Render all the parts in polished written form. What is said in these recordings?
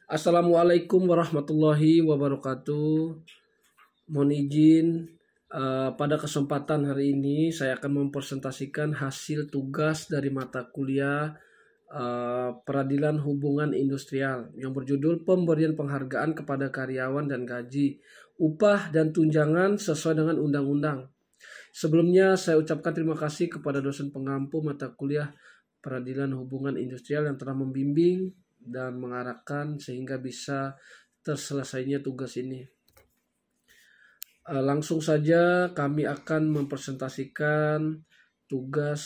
Assalamualaikum warahmatullahi wabarakatuh. Mohon izin, pada kesempatan hari ini saya akan mempresentasikan hasil tugas dari mata kuliah Peradilan Hubungan Industrial yang berjudul Pemberian Penghargaan kepada Karyawan dan Gaji, Upah dan Tunjangan sesuai dengan Undang-Undang. Sebelumnya saya ucapkan terima kasih kepada dosen pengampu mata kuliah Peradilan Hubungan Industrial yang telah membimbing dan mengarahkan sehingga bisa terselesainya tugas ini. Langsung saja kami akan mempresentasikan tugas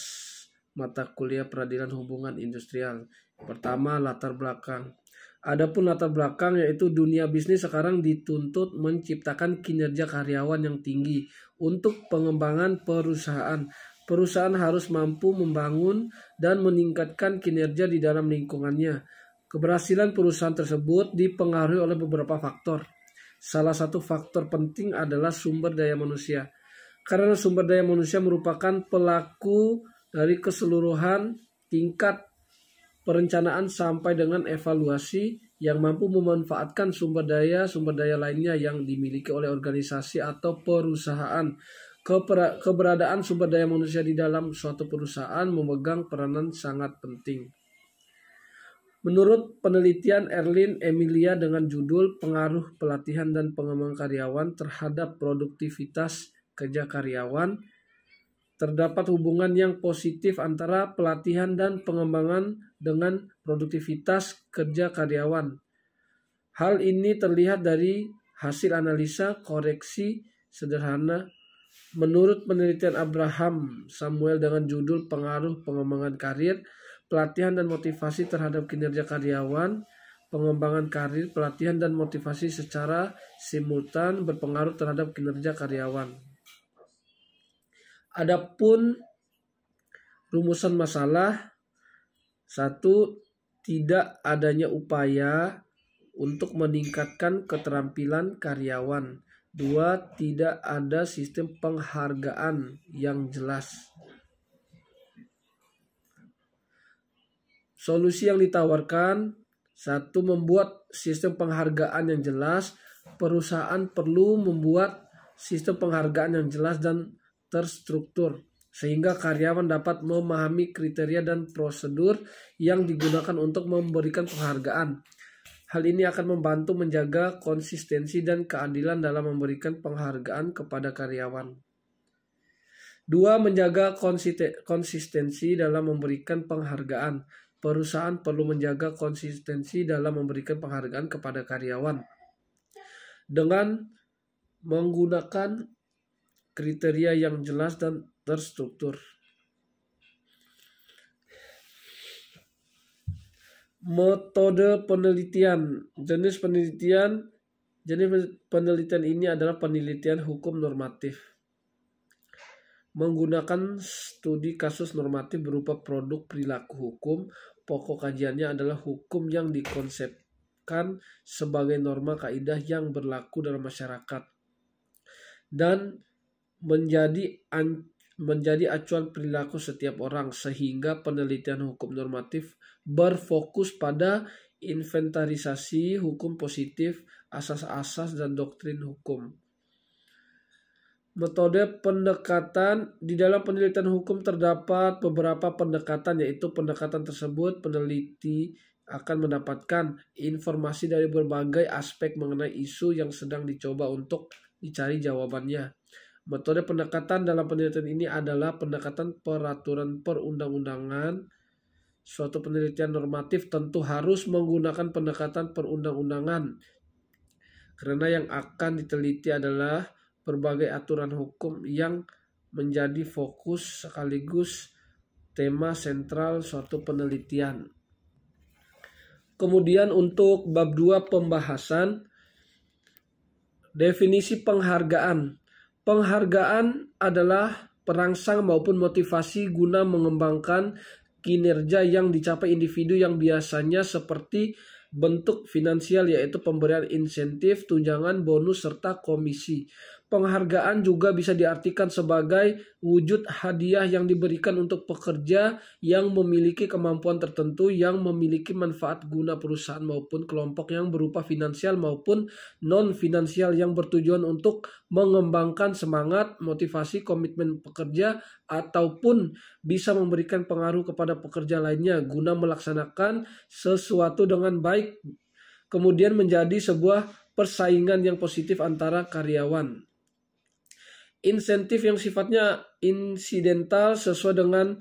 mata kuliah Peradilan Hubungan Industrial. Pertama, latar belakang. Adapun latar belakang yaitu dunia bisnis sekarang dituntut menciptakan kinerja karyawan yang tinggi untuk pengembangan perusahaan. Perusahaan harus mampu membangun dan meningkatkan kinerja di dalam lingkungannya. Keberhasilan perusahaan tersebut dipengaruhi oleh beberapa faktor. Salah satu faktor penting adalah sumber daya manusia. Karena sumber daya manusia merupakan pelaku dari keseluruhan tingkat perencanaan sampai dengan evaluasi yang mampu memanfaatkan sumber daya lainnya yang dimiliki oleh organisasi atau perusahaan. Keberadaan sumber daya manusia di dalam suatu perusahaan memegang peranan sangat penting. Menurut penelitian Erlin Emilia dengan judul Pengaruh Pelatihan dan Pengembangan Karyawan terhadap Produktivitas Kerja Karyawan, terdapat hubungan yang positif antara pelatihan dan pengembangan dengan produktivitas kerja karyawan. Hal ini terlihat dari hasil analisa koreksi sederhana. Menurut penelitian Abraham Samuel dengan judul Pengaruh Pengembangan Karir, Pelatihan dan Motivasi terhadap Kinerja Karyawan, pengembangan karir, pelatihan dan motivasi secara simultan berpengaruh terhadap kinerja karyawan. Adapun rumusan masalah, 1. Tidak adanya upaya untuk meningkatkan keterampilan karyawan. 2. Tidak ada sistem penghargaan yang jelas. Solusi yang ditawarkan, 1. Membuat sistem penghargaan yang jelas. Perusahaan perlu membuat sistem penghargaan yang jelas dan terstruktur, sehingga karyawan dapat memahami kriteria dan prosedur yang digunakan untuk memberikan penghargaan. Hal ini akan membantu menjaga konsistensi dan keadilan dalam memberikan penghargaan kepada karyawan. 2. Menjaga konsistensi dalam memberikan penghargaan. Perusahaan perlu menjaga konsistensi dalam memberikan penghargaan kepada karyawan dengan menggunakan kriteria yang jelas dan terstruktur. Metode penelitian. Jenis penelitian ini adalah penelitian hukum normatif. Menggunakan studi kasus normatif berupa produk perilaku hukum. Pokok kajiannya adalah hukum yang dikonsepkan sebagai norma kaidah yang berlaku dalam masyarakat dan menjadi acuan perilaku setiap orang, sehingga penelitian hukum normatif berfokus pada inventarisasi hukum positif, asas-asas dan doktrin hukum. Metode pendekatan. Di dalam penelitian hukum terdapat beberapa pendekatan, yaitu pendekatan tersebut peneliti akan mendapatkan informasi dari berbagai aspek mengenai isu yang sedang dicoba untuk dicari jawabannya. Metode pendekatan dalam penelitian ini adalah pendekatan peraturan perundang-undangan. Suatu penelitian normatif tentu harus menggunakan pendekatan perundang-undangan, karena yang akan diteliti adalah berbagai aturan hukum yang menjadi fokus sekaligus tema sentral suatu penelitian. Kemudian untuk bab 2 pembahasan, definisi penghargaan. Penghargaan adalah perangsang maupun motivasi guna mengembangkan kinerja yang dicapai individu yang biasanya seperti bentuk finansial, yaitu pemberian insentif, tunjangan, bonus, serta komisi. Penghargaan juga bisa diartikan sebagai wujud hadiah yang diberikan untuk pekerja yang memiliki kemampuan tertentu yang memiliki manfaat guna perusahaan maupun kelompok yang berupa finansial maupun non-finansial yang bertujuan untuk mengembangkan semangat, motivasi, komitmen pekerja ataupun bisa memberikan pengaruh kepada pekerja lainnya guna melaksanakan sesuatu dengan baik, kemudian menjadi sebuah persaingan yang positif antara karyawan. Insentif yang sifatnya insidental sesuai dengan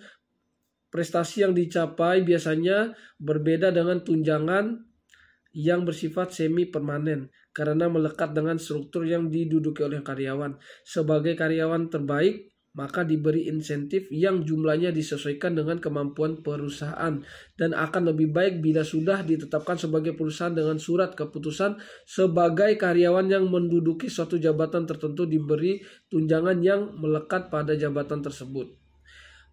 prestasi yang dicapai biasanya berbeda dengan tunjangan yang bersifat semi permanen karena melekat dengan struktur yang diduduki oleh karyawan. Sebagai karyawan terbaik, maka diberi insentif yang jumlahnya disesuaikan dengan kemampuan perusahaan dan akan lebih baik bila sudah ditetapkan sebagai perusahaan dengan surat keputusan sebagai karyawan yang menduduki suatu jabatan tertentu diberi tunjangan yang melekat pada jabatan tersebut.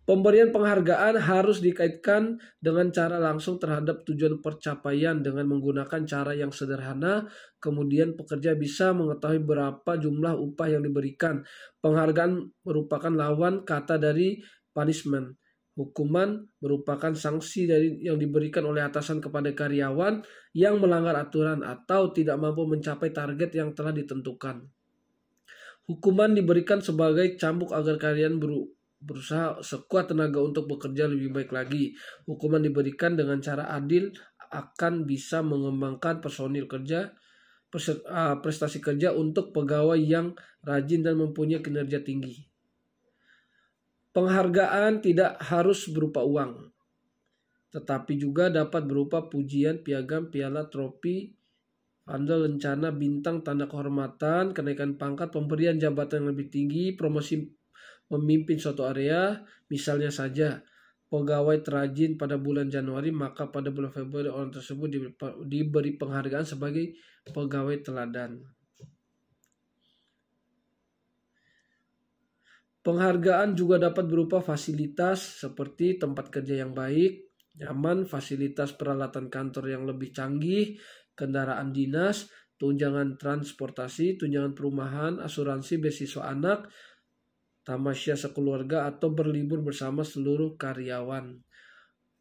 Pemberian penghargaan harus dikaitkan dengan cara langsung terhadap tujuan percapaian dengan menggunakan cara yang sederhana. Kemudian pekerja bisa mengetahui berapa jumlah upah yang diberikan. Penghargaan merupakan lawan kata dari punishment. Hukuman merupakan sanksi yang diberikan oleh atasan kepada karyawan yang melanggar aturan atau tidak mampu mencapai target yang telah ditentukan. Hukuman diberikan sebagai cambuk agar karyawan berusaha sekuat tenaga untuk bekerja lebih baik lagi. Hukuman diberikan dengan cara adil akan bisa mengembangkan prestasi kerja untuk pegawai yang rajin dan mempunyai kinerja tinggi. Penghargaan tidak harus berupa uang, tetapi juga dapat berupa pujian, piagam, piala, trofi, pandal, lencana, bintang, tanda kehormatan, kenaikan pangkat, pemberian jabatan yang lebih tinggi, promosi memimpin suatu area. Misalnya saja pegawai terajin pada bulan Januari, maka pada bulan Februari orang tersebut diberi penghargaan sebagai pegawai teladan. Penghargaan juga dapat berupa fasilitas seperti tempat kerja yang baik, nyaman, fasilitas peralatan kantor yang lebih canggih, kendaraan dinas, tunjangan transportasi, tunjangan perumahan, asuransi, beasiswa anak, tamasya sekeluarga, atau berlibur bersama seluruh karyawan.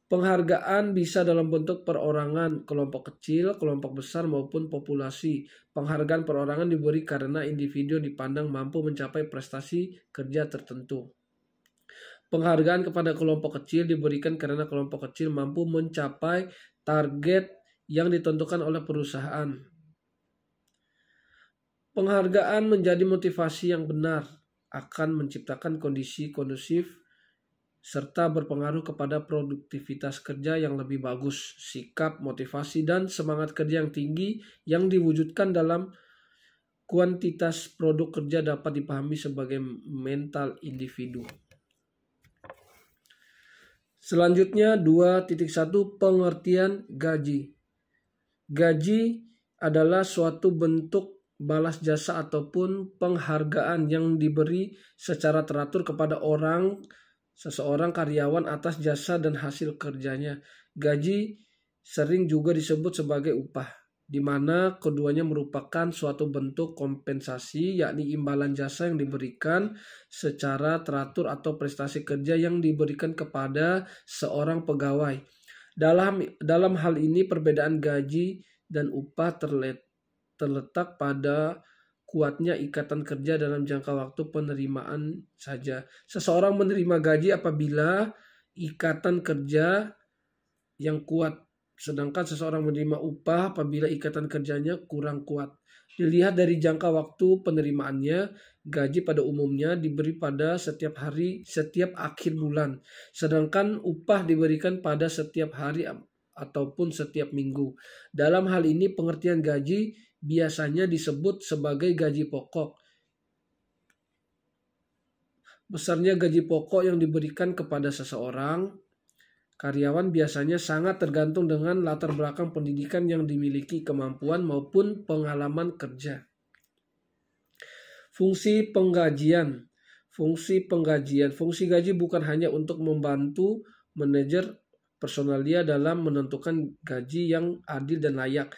Penghargaan bisa dalam bentuk perorangan, kelompok kecil, kelompok besar, maupun populasi. Penghargaan perorangan diberi karena individu dipandang mampu mencapai prestasi kerja tertentu. Penghargaan kepada kelompok kecil diberikan karena kelompok kecil mampu mencapai target yang ditentukan oleh perusahaan. Penghargaan menjadi motivasi yang benar akan menciptakan kondisi kondusif serta berpengaruh kepada produktivitas kerja yang lebih bagus, sikap, motivasi, dan semangat kerja yang tinggi yang diwujudkan dalam kuantitas produk kerja dapat dipahami sebagai mental individu. Selanjutnya 2.1 pengertian gaji. Gaji adalah suatu bentuk balas jasa ataupun penghargaan yang diberi secara teratur kepada seseorang karyawan atas jasa dan hasil kerjanya. Gaji sering juga disebut sebagai upah, di mana keduanya merupakan suatu bentuk kompensasi, yakni imbalan jasa yang diberikan secara teratur atau prestasi kerja yang diberikan kepada seorang pegawai. Dalam hal ini perbedaan gaji dan upah terletak pada kuatnya ikatan kerja dalam jangka waktu penerimaan saja. Seseorang menerima gaji apabila ikatan kerja yang kuat, sedangkan seseorang menerima upah apabila ikatan kerjanya kurang kuat. Dilihat dari jangka waktu penerimaannya, gaji pada umumnya diberi pada setiap hari, setiap akhir bulan, sedangkan upah diberikan pada setiap hari ataupun setiap minggu. Dalam hal ini pengertian gaji biasanya disebut sebagai gaji pokok. Besarnya gaji pokok yang diberikan kepada seseorang karyawan biasanya sangat tergantung dengan latar belakang pendidikan yang dimiliki, kemampuan maupun pengalaman kerja. Fungsi penggajian. Fungsi gaji bukan hanya untuk membantu manajer personalia dalam menentukan gaji yang adil dan layak,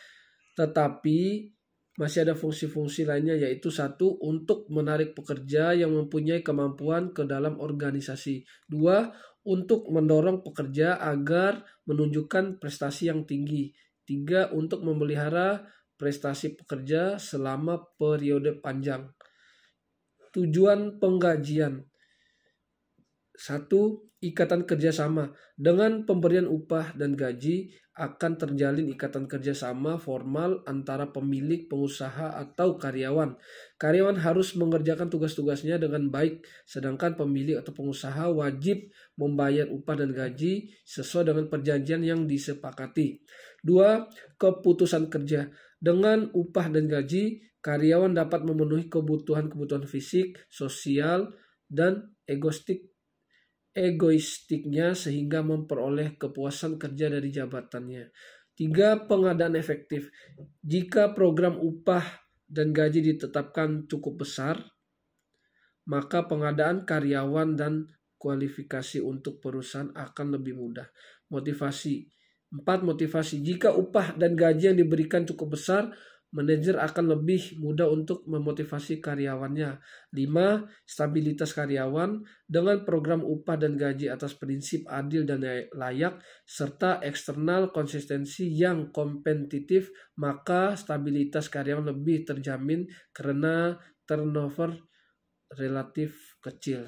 tetapi Masih ada fungsi-fungsi lainnya, yaitu satu, untuk menarik pekerja yang mempunyai kemampuan ke dalam organisasi. Dua, untuk mendorong pekerja agar menunjukkan prestasi yang tinggi. Tiga, untuk memelihara prestasi pekerja selama periode panjang. Tujuan penggajian. Satu, ikatan kerjasama. Dengan pemberian upah dan gaji akan terjalin ikatan kerjasama formal antara pemilik, pengusaha, atau karyawan. Karyawan harus mengerjakan tugas-tugasnya dengan baik, sedangkan pemilik atau pengusaha wajib membayar upah dan gaji sesuai dengan perjanjian yang disepakati. Dua, keputusan kerja. Dengan upah dan gaji, karyawan dapat memenuhi kebutuhan-kebutuhan fisik, sosial, dan egoistiknya sehingga memperoleh kepuasan kerja dari jabatannya. Tiga, pengadaan efektif. Jika program upah dan gaji ditetapkan cukup besar, maka pengadaan karyawan dan kualifikasi untuk perusahaan akan lebih mudah. Motivasi. 4. Motivasi. Jika upah dan gaji yang diberikan cukup besar, manajer akan lebih mudah untuk memotivasi karyawannya. 5. Stabilitas karyawan. Dengan program upah dan gaji atas prinsip adil dan layak, serta eksternal konsistensi yang kompetitif, maka stabilitas karyawan lebih terjamin karena turnover relatif kecil.